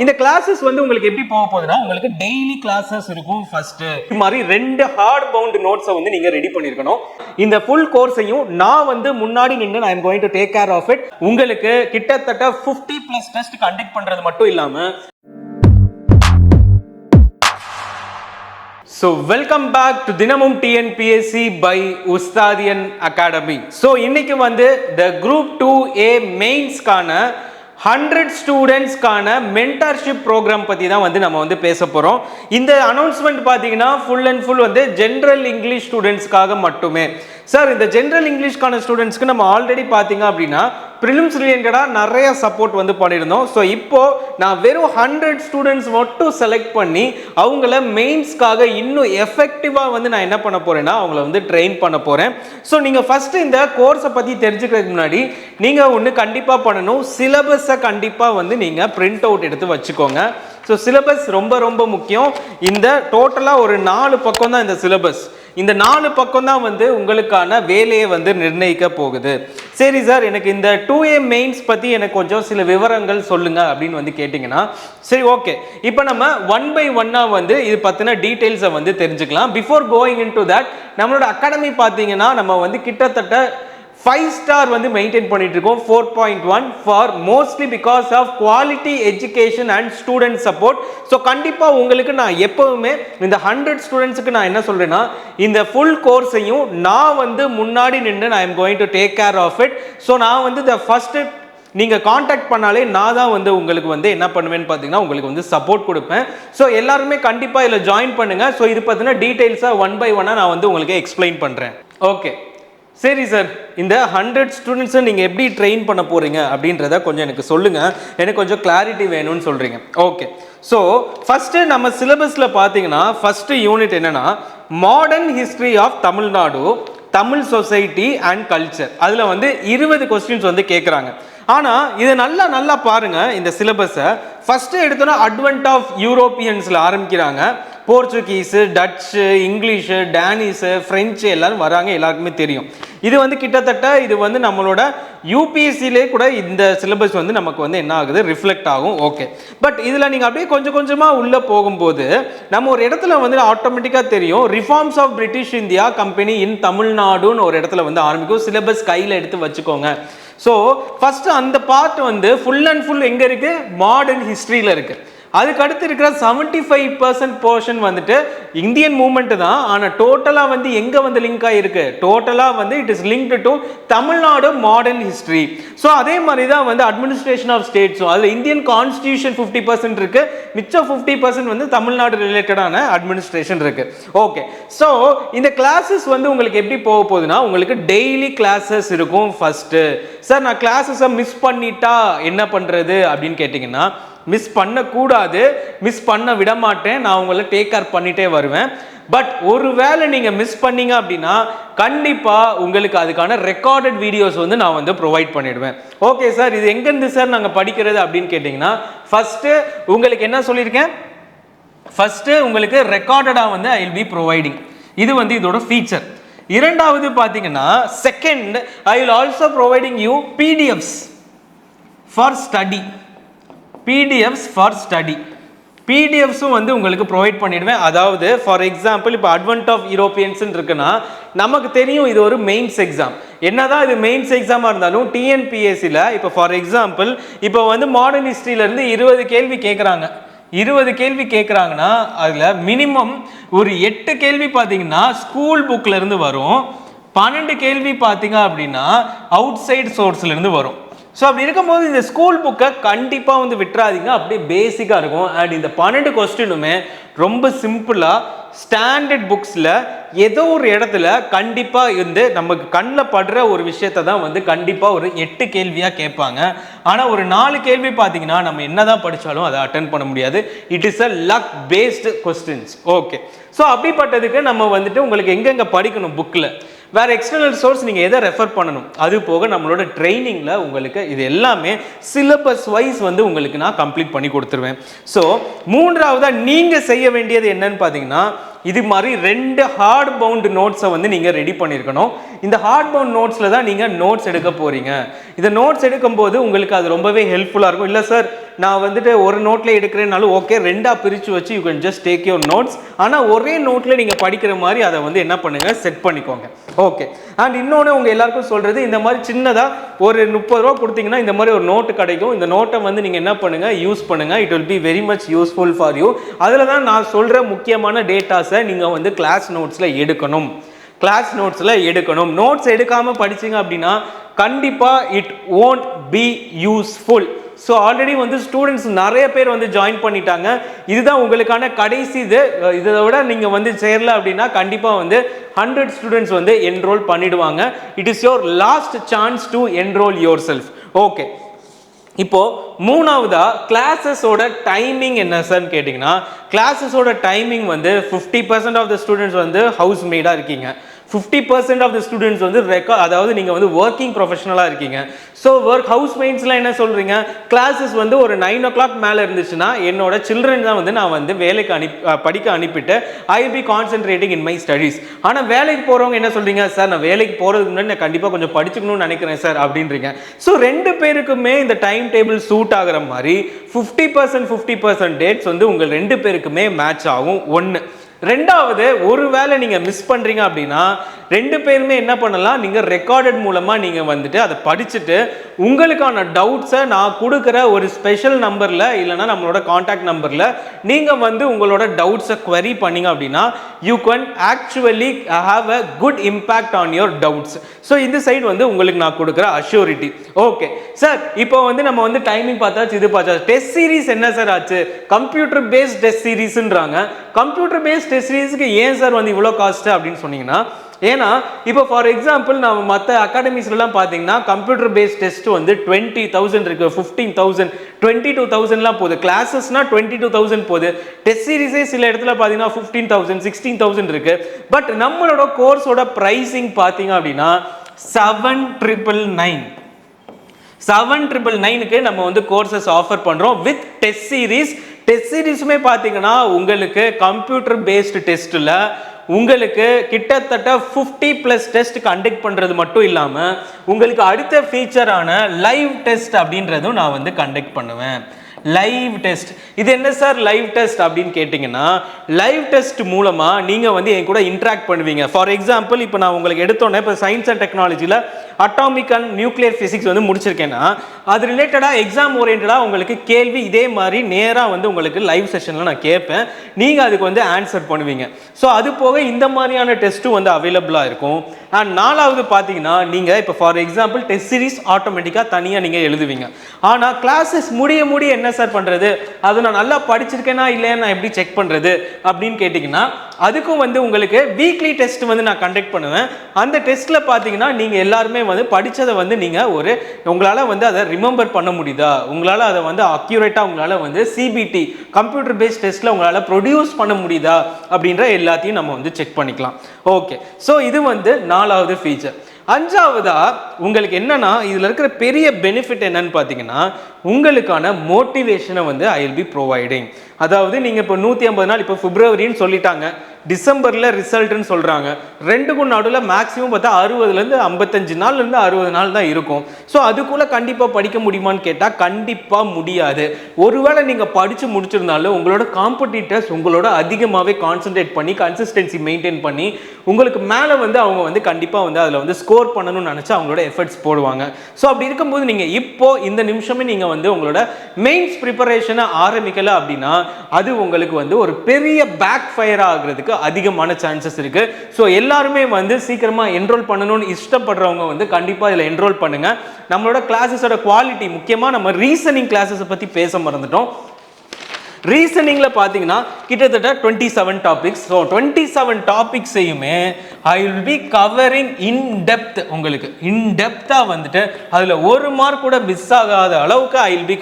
இந்த கிளாसेस வந்து உங்களுக்கு எப்படி போக போகுதுன்னா உங்களுக்கு டெய்லி கிளாसेस இருக்கும் ஃபர்ஸ்ட். இது மாதிரி 2 ஹார்ட் பவுண்ட் நோட்ஸை வந்து நீங்க ரெடி பண்ணிருக்கணும். இந்த ஃபுல் கோர்ஸையும் நான் வந்து முன்னாடி நின்று I am going to take care of it. உங்களுக்கு கிட்டத்தட்ட 50+ டெஸ்ட் கண்டக்ட் பண்றது மட்டும் இல்லாம So welcome back to Dinamum TNPSC by Ustadian Academy. So இன்னைக்கு வந்து the group 2A mains கான 100 ஸ்டூடெண்ட்ஸ் கான மென்டர்ஷிப் ப்ரோக்ராம் பத்தி தான் வந்து நம்ம வந்து பேச போறோம். இந்த அனௌன்ஸ்மெண்ட் பாத்தீங்கன்னா ஃபுல் அண்ட் ஃபுல் வந்து ஜெனரல் இங்கிலீஷ் ஸ்டூடெண்ட்ஸ்க்காக மட்டுமே. சார் இந்த ஜெனரல் இங்கிலீஷ்கான ஸ்டூடெண்ட்ஸ்க்கு நம்ம ஆல்ரெடி பாத்தீங்க அப்படின்னா பிரிலிம்ஸ் ரிலேட்டடா நிறைய சப்போர்ட் வந்து பண்ணியிருந்தோம். ஸோ இப்போ நான் வெறும் 100 ஸ்டூடெண்ட்ஸ் மட்டும் செலக்ட் பண்ணி அவங்கள மெயின்ஸ்க்காக இன்னும் எஃபெக்டிவா வந்து நான் என்ன பண்ண போறேன்னா அவங்கள வந்து ட்ரெயின் பண்ண போறேன். ஸோ நீங்க ஃபர்ஸ்ட் இந்த கோர்ஸை பத்தி தெரிஞ்சுக்கிறதுக்கு முன்னாடி நீங்க ஒன்று கண்டிப்பா பண்ணணும், சிலபஸை கண்டிப்பா வந்து நீங்க பிரிண்ட் அவுட் எடுத்து வச்சுக்கோங்க. ஸோ சிலபஸ் ரொம்ப ரொம்ப முக்கியம். இந்த டோட்டலா ஒரு 4 பக்கம் தான் இந்த சிலபஸ். இந்த 4 பக்கம் தான் வந்து உங்களுக்கான வேலையை வந்து நிர்ணயிக்க போகுது. சரி சார், எனக்கு இந்த 2A மெயின்ஸ் பத்தி எனக்கு கொஞ்சம் சில விவரங்கள் சொல்லுங்க அப்படின்னு வந்து கேட்டிங்கன்னா சரி ஓகே, இப்போ நம்ம 1 by 1 வந்து இது பத்தின டீடைல்ஸை வந்து தெரிஞ்சுக்கலாம். Before going in to that, நம்மளோட அகாடமி பார்த்தீங்கன்னா நம்ம வந்து கிட்டத்தட்ட 5 ஸ்டார் வந்து மெயின்டைன் பண்ணிட்டு இருக்கோம். 4.1 for mostly because of quality education and student support. So கண்டிப்பாக உங்களுக்கு நான் எப்பவுமே இந்த 100 ஸ்டூடெண்ட்ஸுக்கு நான் என்ன சொல்றேன்னா இந்த ஃபுல் கோர்ஸையும் நான் வந்து முன்னாடி நின்று I am going to take care of it. So நான் வந்து the first நீங்க காண்டாக்ட் பண்ணாலே நான் தான் வந்து உங்களுக்கு வந்து என்ன பண்ணுவேன்னு பார்த்தீங்கன்னா உங்களுக்கு வந்து சப்போர்ட் கொடுப்பேன். ஸோ எல்லாருமே கண்டிப்பாக இதில் ஜாயின் பண்ணுங்க. ஸோ இது பற்றின டீட்டெயில்ஸாக 1 by 1 நான் வந்து உங்களுக்கு எக்ஸ்பிளைன் பண்ணுறேன். ஓகே சரி சார், இந்த 100 ஸ்டூடெண்ட்ஸை நீங்கள் எப்படி ட்ரெயின் பண்ண போகிறீங்க அப்படின்றத கொஞ்சம் எனக்கு சொல்லுங்கள், எனக்கு கொஞ்சம் கிளாரிட்டி வேணும்னு சொல்கிறீங்க. ஓகே, ஸோ ஃபஸ்ட்டு நம்ம சிலபஸில் பார்த்தீங்கன்னா ஃபஸ்ட்டு யூனிட் என்னென்னா modern history of Tamil Nadu, Tamil society and culture. அதில் வந்து 20 கொஸ்டின்ஸ் வந்து கேட்குறாங்க. ஆனால் இதை நல்லா பாருங்கள் இந்த சிலபஸை. ஃபஸ்ட்டு எடுத்தோன்னா அட்வென்ட் ஆஃப் யூரோப்பியன்ஸில் ஆரம்பிக்கிறாங்க. போர்ச்சுகீஸு, டச்சு, இங்கிலீஷு, டேனிஸு, ஃப்ரெஞ்சு எல்லாரும் வராங்க, எல்லாருக்குமே தெரியும். இது வந்து கிட்டத்தட்ட இது வந்து நம்மளோட யூபிஎஸ்சிலே கூட இந்த சிலபஸ் வந்து நமக்கு வந்து என்ன ஆகுது ரிஃப்ளெக்ட் ஆகும். ஓகே, பட் இதில் நீங்கள் அப்படியே கொஞ்சம் கொஞ்சமாக உள்ளே போகும்போது நம்ம ஒரு இடத்துல வந்து ஆட்டோமேட்டிக்காக தெரியும் reforms of British India company in தமிழ்நாடுன்னு ஒரு இடத்துல வந்து ஆரம்பிக்கும். சிலபஸ் கையில் எடுத்து வச்சுக்கோங்க. ஸோ ஃபஸ்ட்டு அந்த பார்ட் வந்து ஃபுல் அண்ட் ஃபுல் எங்கே இருக்குது, மாடர்ன் ஹிஸ்ட்ரியில் இருக்குது. அதுக்கு அடுத்து இருக்கிற 75% போர்ஷன் வந்துட்டு இந்தியன் மூவ்மெண்ட் தான். ஆனால் டோட்டலாக வந்து எங்கே வந்து லிங்க் ஆகிருக்கு, டோட்டலாக வந்து it is linked to Tamil Nadu modern history. So அதே மாதிரி தான் வந்து அட்மினிஸ்ட்ரேஷன் ஆஃப் ஸ்டேட்ஸும் அதில் இந்தியன் கான்ஸ்டியூஷன் 50% இருக்கு, மிச்சம் 50% வந்து தமிழ்நாடு ரிலேட்டடான அட்மினிஸ்ட்ரேஷன் இருக்கு. ஓகே, ஸோ இந்த கிளாஸஸ் வந்து உங்களுக்கு எப்படி போக போகுதுன்னா உங்களுக்கு டெய்லி கிளாஸஸ் இருக்கும். ஃபர்ஸ்ட் சார் நான் கிளாஸஸை மிஸ் பண்ணிட்டா என்ன பண்ணுறது அப்படின்னு கேட்டிங்கன்னா மிஸ் பண்ணக்கூடாது, மிஸ் பண்ண விட மாட்டேன், நான் உங்களை டேக் கேர் பண்ணிட்டே வருவேன். பட் ஒருவேளை நீங்கள் மிஸ் பண்ணீங்க அப்படின்னா கண்டிப்பாக உங்களுக்கு அதுக்கான ரெக்கார்டட் வீடியோஸ் வந்து நான் வந்து ப்ரொவைட் பண்ணிடுவேன். ஓகே சார், இது எங்கேருந்து சார் நாங்கள் படிக்கிறது அப்படின்னு கேட்டிங்கன்னா ஃபஸ்ட்டு உங்களுக்கு என்ன சொல்லியிருக்கேன், ஃபஸ்ட்டு உங்களுக்கு ரெக்கார்டடாக வந்து ஐ வில் பி ப்ரொவைடிங். இது வந்து இதோட ஃபீச்சர். இரண்டாவது பார்த்தீங்கன்னா second I will also providing you PDFs for study. PDFs for study, பிடிஎஃப்ஸும் வந்து உங்களுக்கு ப்ரொவைட் பண்ணிடுவேன். அதாவது ஃபார் எக்ஸாம்பிள் இப்போ அட்வென்ட் ஆஃப் யூரோப்பியன்ஸ் இருக்குன்னா நமக்கு தெரியும் இது ஒரு மெயின்ஸ் எக்ஸாம். என்னதான் இது மெயின்ஸ் எக்ஸாமாக இருந்தாலும் டிஎன்பிஎஸ்சியில் இப்போ ஃபார் எக்ஸாம்பிள் இப்போ வந்து மாடர்ன் ஹிஸ்ட்ரியிலேருந்து 20 கேள்வி கேட்குறாங்க. 20 கேள்வி கேட்குறாங்கன்னா அதில் மினிமம் ஒரு 8 கேள்வி பார்த்தீங்கன்னா ஸ்கூல் புக்கில் இருந்து வரும், 12 கேள்வி பார்த்தீங்க அப்படின்னா அவுட் சைட் சோர்ஸ்லேருந்து வரும். ஸோ அப்படி இருக்கும்போது இந்த ஸ்கூல் புக்கை கண்டிப்பாக வந்து விட்டுறாதீங்க, அப்படியே பேசிக்காக இருக்கும். அண்ட் இந்த 12 கொஸ்டினுமே ரொம்ப சிம்பிளாக ஸ்டாண்டர்ட் புக்ஸில் ஏதோ ஒரு இடத்துல கண்டிப்பாக வந்து நமக்கு கண்ணில் படுற ஒரு விஷயத்தை தான் வந்து கண்டிப்பாக ஒரு 8 கேள்வியாக கேட்பாங்க. ஆனால் ஒரு 4 கேள்வி பார்த்தீங்கன்னா நம்ம என்ன தான் படித்தாலும் அதை அட்டென்ட் பண்ண முடியாது. It is a luck based questions. Okay, so அப்படிப்பட்டதுக்கு நம்ம வந்துட்டு உங்களுக்கு எங்கெங்கே படிக்கணும் புக்கில், வேறு எக்ஸ்டர்னல் சோர்ஸ் நீங்கள் எதை ரெஃபர் பண்ணணும், அது போக நம்மளோட ட்ரைனிங்கில் உங்களுக்கு இது எல்லாமே சிலபஸ் வைஸ் வந்து உங்களுக்கு நான் கம்ப்ளீட் பண்ணி கொடுத்துருவேன். ஸோ மூன்றாவதாக நீங்கள் செய்ய வேண்டியது என்னன்னு பார்த்தீங்கன்னா இது மாதிரி 2 ஹார்ட் பவுண்ட் நோட்ஸை வந்து நீங்கள் ரெடி பண்ணியிருக்கணும். இந்த ஹார்ட் பவுண்ட் நோட்ஸில் தான் நீங்கள் நோட்ஸ் எடுக்க போகிறீங்க. இந்த நோட்ஸ் எடுக்கும்போது உங்களுக்கு அது ரொம்பவே ஹெல்ப்ஃபுல்லாக இருக்கும். இல்லை சார் நான் வந்துட்டு ஒரு நோட்டில் எடுக்கிறேன்னாலும் ஓகே, ரெண்டாக பிரித்து வச்சு you can just take your notes. ஆனால் ஒரே நோட்டில் நீங்கள் படிக்கிற மாதிரி அதை வந்து என்ன பண்ணுங்கள், செட் பண்ணிக்கோங்க. ஓகே. அண்ட் இன்னொன்று உங்கள் எல்லாருக்கும் சொல்கிறது, இந்த மாதிரி சின்னதாக ஒரு 30 ரூபா கொடுத்தீங்கன்னா இந்த மாதிரி ஒரு நோட்டு கிடைக்கும். இந்த நோட்டை வந்து நீங்கள் என்ன பண்ணுங்கள், யூஸ் பண்ணுங்கள். It will be very much useful for you. அதில் தான் நான் சொல்கிற முக்கியமான டேட்டாஸை நீங்கள் வந்து கிளாஸ் நோட்ஸில் எடுக்கணும். கிளாஸ் நோட்ஸில் எடுக்கணும். நோட்ஸ் எடுக்காமல் படிச்சிங்க அப்படின்னா கண்டிப்பாக it won't be useful. So already வந்து ஸ்டூடெண்ட்ஸ் நிறைய பேர் வந்து ஜாயின் பண்ணிட்டாங்க. இதுதான் உங்களுக்கான கடைசி இதை விட நீங்கள் வந்து சேரல அப்படின்னா கண்டிப்பாக வந்து 100 ஸ்டூடெண்ட்ஸ் வந்து என்ரோல் பண்ணிடுவாங்க. It is your last chance to enrol your self. Okay. இப்போ மூணாவதா கிளாஸஸோட டைமிங் என்ன சார்ன்னு கேட்டிங்கன்னா, கிளாஸஸோட டைமிங் வந்து 50% ஆஃப் த ஸ்டூடெண்ட்ஸ் வந்து ஹவுஸ் மேடாக இருக்கீங்க, 50% ஆஃப் த ஸ்டூடெண்ட்ஸ் வந்து அதாவது நீங்கள் வந்து ஒர்க்கிங் ப்ரொஃபஷனலாக இருக்கீங்க. ஸோ ஹவுஸ் மெயின்ஸ்லாம் என்ன சொல்கிறீங்க, கிளாஸஸ் வந்து ஒரு 9 o'clock மேலே இருந்துச்சுன்னா என்னோட சில்ட்ரன் தான் வந்து நான் வந்து வேலைக்கு படிக்க அனுப்பிட்டு ஐ will B concentrating in my studies. ஆனால் வேலைக்கு போகிறவங்க என்ன சொல்கிறீங்க, சார் நான் வேலைக்கு போகிறதுக்கு முன்னாடி நான் கண்டிப்பாக கொஞ்சம் படிச்சுக்கணும்னு நினைக்கிறேன் சார் அப்படின்றீங்க. ஸோ ரெண்டு பேருக்குமே இந்த டைம் டேபிள் சூட் ஆகிற மாதிரி 50% டேட்ஸ் வந்து உங்கள் ரெண்டு பேருக்குமே மேட்ச் ஆகும். ஒன்று. ரெண்டாவது, ஒருவேளை நீங்கள் மிஸ் பண்ணுறீங்க அப்படின்னா ரெண்டு பேருமே என்ன பண்ணலாம், நீங்கள் ரெக்கார்டட் மூலமாக நீங்கள் வந்துட்டு அதை படிச்சுட்டு உங்களுக்கான டவுட்ஸை நான் கொடுக்குற ஒரு ஸ்பெஷல் நம்பரில் இல்லைனா நம்மளோட காண்டாக்ட் நம்பரில் நீங்கள் வந்து உங்களோட டவுட்ஸை குவரி பண்ணிங்க அப்படின்னா you can actually have a good impact on your doubts. So இந்த சைடு வந்து உங்களுக்கு நான் கொடுக்குற அஷ்யூரிட்டி. ஓகே சார், இப்போ வந்து நம்ம வந்து டைமிங் பார்த்தாச்சு, இது பார்த்தாச்சு. டெஸ்ட் சீரீஸ் என்ன சார் ஆச்சு, கம்ப்யூட்டர் பேஸ்ட் டெஸ்ட் சீரீஸ்ன்றாங்க. கம்ப்யூட்டர் பேஸ்ட் டெஸ்ட் சீரீஸ்க்கு ஏன் சார் வந்து இவ்வளோ காஸ்ட்டு அப்படின்னு சொன்னீங்கன்னா, ஏன்னா இப்போ ஃபார் எக்ஸாம்பிள் நம்ம மற்ற அகாடமிஸ்லாம் பார்த்தீங்கன்னா கம்ப்யூட்டர் பேஸ்ட் டெஸ்ட் வந்து 20,000 இருக்கு, 15,000, 22,000லாம் போகுது. கிளாஸஸ்னா 22,000 போகுது. டெஸ்ட் சீரீஸே சில இடத்துல பார்த்தீங்கன்னா 15,000, 16,000 இருக்கு. பட் நம்மளோட கோர்ஸோட ப்ரைஸிங் பார்த்தீங்க அப்படின்னா 7,999. 7,999க்கு நம்ம வந்து கோர்சஸ் ஆஃபர் பண்ணுறோம் வித் டெஸ்ட் சீரீஸ். டெஸ்ட் சீரீஸுமே பார்த்தீங்கன்னா உங்களுக்கு கம்ப்யூட்டர் பேஸ்டு டெஸ்ட்டில் உங்களுக்கு கிட்டத்தட்ட 50+ டெஸ்ட் கண்டக்ட் பண்ணுறது மட்டும் இல்லாமல் உங்களுக்கு அடுத்த ஃபீச்சரான லைவ் டெஸ்ட் அப்படின்றதும் நான் வந்து கண்டக்ட் பண்ணுவேன். லைவ் டெஸ்ட், இது என்ன சார் லைவ் டெஸ்ட் அப்படின்னு கேட்டிங்கன்னா, லைவ் டெஸ்ட் மூலமாக நீங்கள் வந்து என் கூட இன்ட்ராக்ட் பண்ணுவீங்க. ஃபார் எக்ஸாம்பிள் இப்போ நான் உங்களுக்கு எடுத்தோன்னே இப்போ சயின்ஸ் அண்ட் டெக்னாலஜியில் அட்டாமிக் அண்ட் நியூக்ளியர் ஃபிசிக்ஸ் வந்து முடிச்சிருக்கேன்னா அது ரிலேட்டடாக எக்ஸாம் ஓரியன்டாக உங்களுக்கு கேள்வி இதே மாதிரி நேராக வந்து உங்களுக்கு லைவ் செஷனில் நான் கேட்பேன், நீங்கள் அதுக்கு வந்து ஆன்சர் பண்ணுவீங்க. ஸோ அது போக இந்த மாதிரியான டெஸ்ட்டும் வந்து அவைலபிளாக இருக்கும். அண்ட் நாலாவது பார்த்தீங்கன்னா நீங்கள் இப்போ ஃபார் எக்ஸாம்பிள் டெஸ்ட் சீரீஸ் ஆட்டோமேட்டிக்காக தனியாக நீங்கள் எழுதுவீங்க. ஆனால் கிளாஸஸ் முடிய என்ன சார் பண்ணுறது, அது நான் நல்லா படிச்சிருக்கேனா இல்லையா நான் எப்படி செக் பண்ணுறது அப்படின்னு கேட்டிங்கன்னா, அதுக்கும் வந்து உங்களுக்கு வீக்லி டெஸ்ட் வந்து நான் கண்டக்ட் பண்ணுவேன். அந்த டெஸ்ட்டில் பார்த்தீங்கன்னா நீங்கள் எல்லாருமே வந்து படித்ததை வந்து நீங்கள் உங்களால் வந்து அதை ரிமெம்பர் பண்ண முடியுதா, உங்களால் அதை வந்து அக்யூரேட்டாக உங்களால் வந்து சிபிடி கம்ப்யூட்டர் பேஸ்ட் டெஸ்ட்டில் உங்களால் ப்ரொடியூஸ் பண்ண முடியுதா அப்படின்ற எல்லாத்தையும் நம்ம வந்து செக் பண்ணிக்கலாம். ஓகே, ஸோ இது வந்து நாலாவது ஃபீச்சர். அஞ்சாவதா உங்களுக்கு என்னன்னா இதில் இருக்கிற பெரிய பெனிஃபிட் என்னன்னு பார்த்தீங்கன்னா, உங்களுக்கான மோட்டிவேஷனை வந்து ஐ வில் பி ப்ரொவைடிங். அதாவது நீங்கள் இப்போ 150 நாள், இப்போ பிப்ரவரின்னு சொல்லிட்டாங்க, டிசம்பரில் ரிசல்ட்னு சொல்கிறாங்க, ரெண்டுக்கும் நடுவில் மேக்ஸிமம் பார்த்தா 60லேருந்து 55 நாள்லேருந்து 60 நாள் தான் இருக்கும். ஸோ அதுக்குள்ளே கண்டிப்பாக படிக்க முடியுமான்னு கேட்டால் கண்டிப்பாக முடியாது. ஒருவேளை நீங்கள் படித்து முடிச்சிருந்தாலும் உங்களோட காம்படிட்டர்ஸ் உங்களோட அதிகமாகவே கான்சன்ட்ரேட் பண்ணி கன்சிஸ்டன்சி மெயின்டைன் பண்ணி உங்களுக்கு மேலே வந்து அவங்க வந்து கண்டிப்பாக வந்து அதில் வந்து ஸ்கோர் பண்ணணும்னு நினச்சா அவங்களோட எஃபர்ட்ஸ் போடுவாங்க. ஸோ அப்படி இருக்கும்போது நீங்கள் இப்போ இந்த நிமிஷமே நீங்கள் வந்து உங்களோட மெயின்ஸ் ப்ரிப்பரேஷனை ஆரம்பிக்கல அப்படின்னா அது உங்களுக்கு வந்து ஒரு பெரிய பேக் ஃபயர் ஆகிறதுக்கு அதிகமான சான்சஸ் இருக்கு. ஸோ எல்லாருமே வந்து சீக்கிரமா என்ரோல் பண்ணணும்னு இஷ்டப்படுறவங்க வந்து கண்டிப்பாக இதில் என்ரோல் பண்ணுங்க. நம்மளோட கிளாஸஸோட குவாலிட்டி, முக்கியமாக நம்ம ரீசனிங் கிளாஸஸை பற்றி பேச மறந்துட்டோம். ரீசனிங்கில் பார்த்தீங்கன்னா கிட்டத்தட்ட 27 டாபிக்ஸ். ஸோ 27 டாபிக்ஸையுமே I will be covering in depth. உங்களுக்கு இன் டெப்த்தாக வந்துட்டு அதில் ஒரு மார்க் கூட மிஸ் ஆகாத அளவுக்கு ஐ வில் பி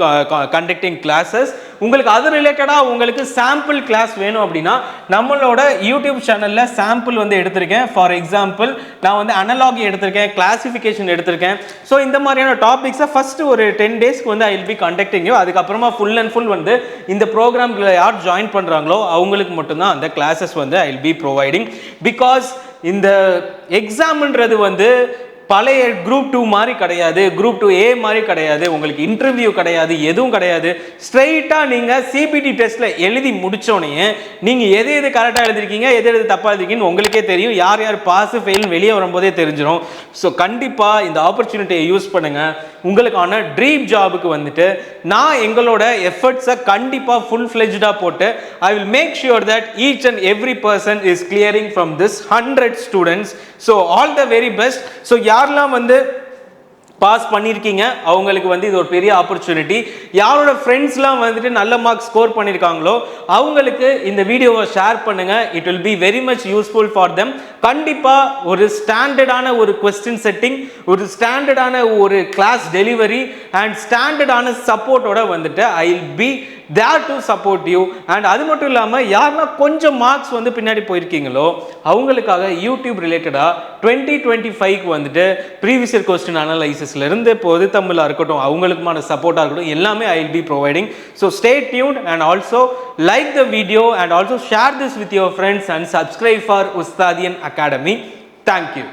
கண்டக்டிங் கிளாஸஸ். உங்களுக்கு அது ரிலேட்டடாக உங்களுக்கு சாம்பிள் கிளாஸ் வேணும் அப்படின்னா நம்மளோட யூடியூப் சேனலில் சாம்பிள் வந்து எடுத்திருக்கேன். ஃபார் எக்ஸாம்பிள் நான் வந்து அனலாகி எடுத்திருக்கேன், கிளாசிஃபிகேஷன் எடுத்திருக்கேன். ஸோ இந்த மாதிரியான டாபிக்ஸை ஃபஸ்ட்டு ஒரு 10 டேஸ்க்கு வந்து ஐ வில் பி கண்டக்டிங். அதுக்கப்புறமா ஃபுல் அண்ட் ஃபுல் வந்து இந்த ப்ரோக்ராம்ல யார் ஜாயின் பண்ணுறாங்களோ அவங்களுக்கு மட்டும்தான் அந்த கிளாஸஸ் வந்து ஐ வில் பி ப்ரொவைடிங். பிகாஸ் இந்த எக்ஸாம்ன்றது வந்து பழைய குரூப் 2 மாதிரி கிடையாது, குரூப் 2A மாதிரி கிடையாது, உங்களுக்கு இன்டர்வியூ கிடையாது, எதுவும் கிடையாது. ஸ்ட்ரெயிட்டா நீங்க சிபிடி டெஸ்ட்ல எழுதி முடிச்சோடனே நீங்க எது எது கரெக்டா எழுதிருக்கீங்க, எது எது தப்பா எழுதிருக்கீங்கன்னு உங்களுக்கே தெரியும். யார் யார் பாஸ் ஃபெயில் வெளியே வரும்போதே தெரிஞ்சிடும். ஸோ கண்டிப்பா இந்த ஆப்பர்ச்சுனிட்டியை யூஸ் பண்ணுங்க. உங்களுக்கான ட்ரீம் ஜாபுக்கு வந்துட்டு நான் எங்களோட எஃபர்ட்ஸை கண்டிப்பா ஃபுல் ஃப்ளெஜ்டா போட்டு I will make sure that each and every person is clearing from this 100 students. So all the very best. So யாரெல்லாம் வந்து பாஸ் பண்ணியிருக்கீங்க அவங்களுக்கு வந்து இது ஒரு பெரிய ஆப்பர்ச்சுனிட்டி. யாரோட ஃப்ரெண்ட்ஸ்லாம் வந்துட்டு நல்ல மார்க் ஸ்கோர் பண்ணியிருக்காங்களோ அவங்களுக்கு இந்த வீடியோவை ஷேர் பண்ணுங்க. It will be very much useful for them. கண்டிப்பாக ஒரு ஸ்டாண்டர்டான ஒரு கொஸ்டின் செட்டிங், ஒரு ஸ்டாண்டர்டான ஒரு கிளாஸ் டெலிவரி அண்ட் ஸ்டாண்டர்டான சப்போர்ட்டோட வந்துட்டு I will be there to support you. And அது மட்டும் இல்லாமல் யாருன்னா கொஞ்சம் மார்க்ஸ் வந்து பின்னாடி போயிருக்கீங்களோ அவங்களுக்காக யூடியூப் ரிலேட்டடாக 2025க்கு வந்துட்டு ப்ரீவியஸ் இயர் கொஸ்டின் அனலைசிஸ்லேருந்து பொது தமிழாக இருக்கட்டும், அவங்களுக்குமான சப்போர்ட்டாக இருக்கட்டும், எல்லாமே ஐ will B providing. So stay tuned and also like the video and also share this with your friends and subscribe for Ustadian academy. Thank you.